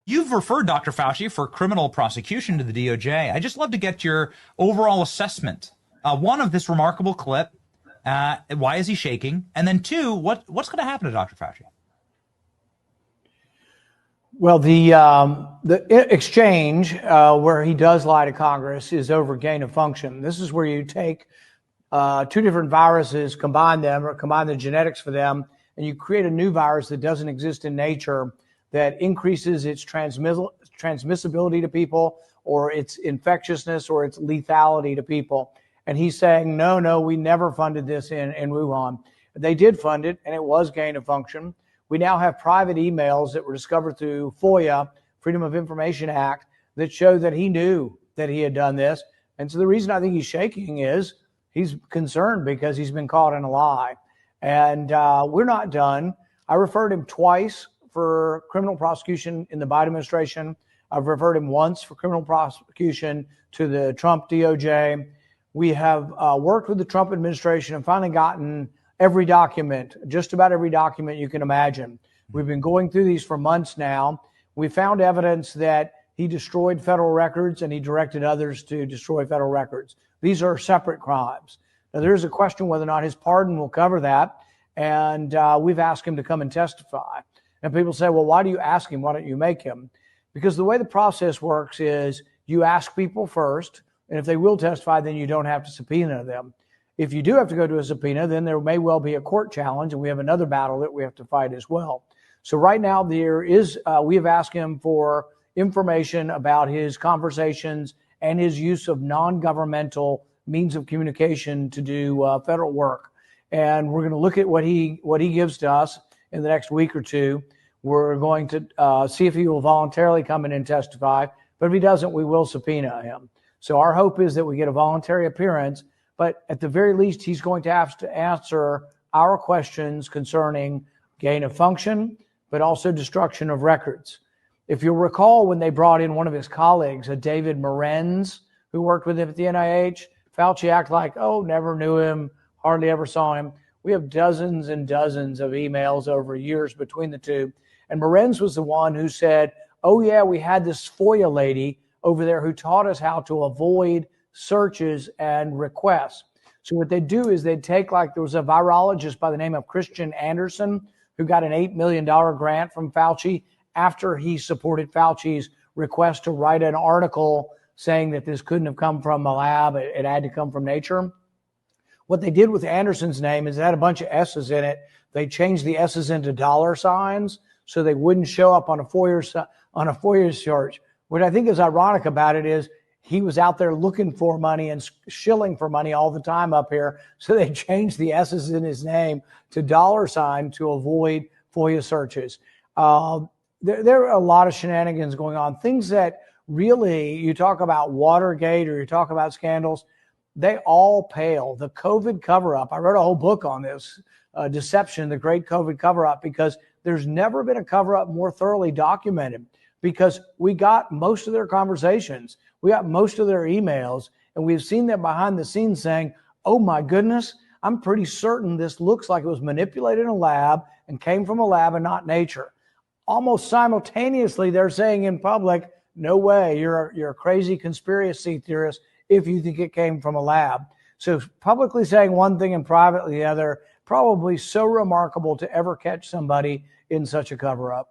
You've referred Dr. Fauci for criminal prosecution to the DOJ. I just love to get your overall assessment. One, of this remarkable clip. Why is he shaking? And then two, what's going to happen to Dr. Fauci? Well, the exchange where he does lie to Congress is over gain of function. This is where you take two different viruses, combine them, or combine the genetics for them, and you create a new virus that doesn't exist in nature that increases its transmissibility to people, or its infectiousness, or its lethality to people. And he's saying, no, we never funded this in Wuhan. They did fund it, and it was gain of function. We now have private emails that were discovered through FOIA, Freedom of Information Act, that show that he knew that he had done this. And so the reason I think he's shaking is he's concerned because he's been caught in a lie. And we're not done. I referred him twice for criminal prosecution in the Biden administration. I've referred him once for criminal prosecution to the Trump DOJ. We have worked with the Trump administration and finally gotten every document, just about every document you can imagine. We've been going through these for months now. We found evidence that he destroyed federal records and he directed others to destroy federal records. These are separate crimes. Now, there's a question whether or not his pardon will cover that, and we've asked him to come and testify. And people say, well, why do you ask him? Why don't you make him? Because the way the process works is you ask people first, and if they will testify, then you don't have to subpoena them. If you do have to go to a subpoena, then there may well be a court challenge, and we have another battle that we have to fight as well. So right now we have asked him for information about his conversations and his use of non-governmental means of communication to do federal work. And we're going to look at what he gives to us in the next week or two. We're going to see if he will voluntarily come in and testify. But if he doesn't, we will subpoena him. So our hope is that we get a voluntary appearance. But at the very least, he's going to have to answer our questions concerning gain of function, but also destruction of records. If you'll recall, when they brought in one of his colleagues, a David Morenz, who worked with him at the NIH, Fauci acted like, oh, never knew him, hardly ever saw him. We have dozens and dozens of emails over years between the two. And Morenz was the one who said, oh, yeah, we had this FOIA lady over there who taught us how to avoid searches and requests. So what they'd do is they'd take, like, there was a virologist by the name of Christian Anderson who got an $8 million grant from Fauci after he supported Fauci's request to write an article saying that this couldn't have come from a lab, it had to come from nature. What they did with Anderson's name is it had a bunch of S's in it. They changed the S's into dollar signs so they wouldn't show up on a FOIA search. What I think is ironic about it is he was out there looking for money and shilling for money all the time up here. So they changed the S's in his name to dollar sign to avoid FOIA searches. There are a lot of shenanigans going on. Things that really, you talk about Watergate or you talk about scandals, they all pale. The COVID cover-up, I wrote a whole book on this, Deception, the Great COVID Cover-Up, because there's never been a cover-up more thoroughly documented, because we got most of their conversations, we got most of their emails, and we've seen them behind the scenes saying, oh my goodness, I'm pretty certain this looks like it was manipulated in a lab and came from a lab and not nature. Almost simultaneously, they're saying in public, no way, you're a crazy conspiracy theorist if you think it came from a lab. So publicly saying one thing and privately the other, probably so remarkable to ever catch somebody in such a cover-up.